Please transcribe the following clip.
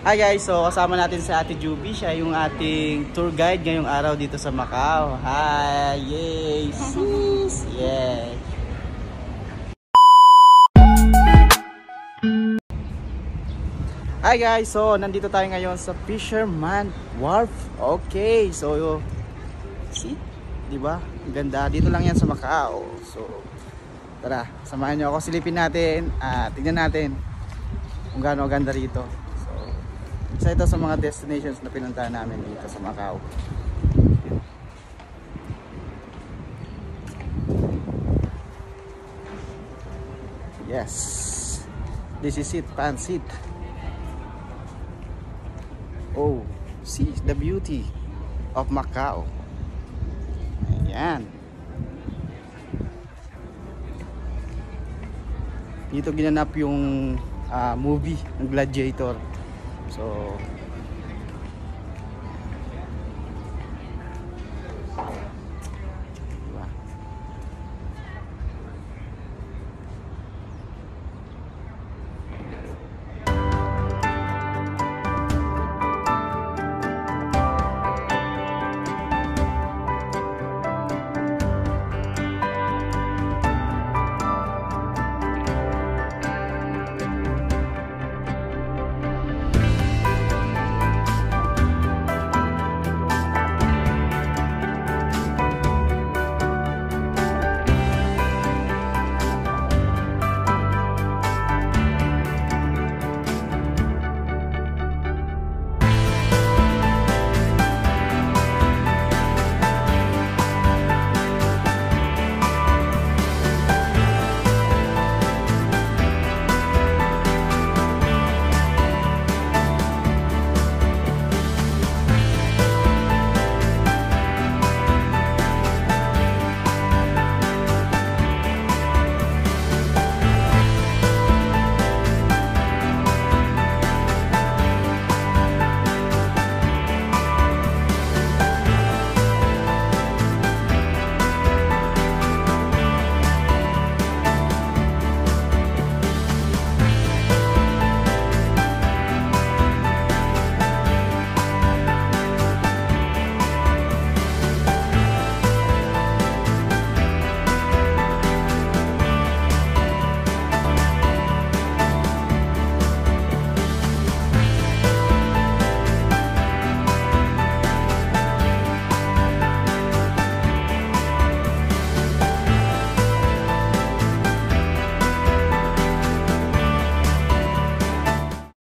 Hi guys, so kasama natin si Ate Juby, siya yung ating tour guide ngayong araw dito sa Macau. Hi! Yay! Sis! Yeah! Hi guys, so nandito tayo ngayon sa Fisherman Wharf. Okay, so see? Diba? Ang ganda. Dito lang yan sa Macau. So tara, samahan nyo ako, silipin natin at tignan natin kung gaano ganda rito. Isa ito sa mga destinations na pinuntahan namin dito sa Macau. Yes, this is it, Pansit. Oh, see the beauty of Macau. Ayan. Dito ginanap yung movie ng Gladiator. So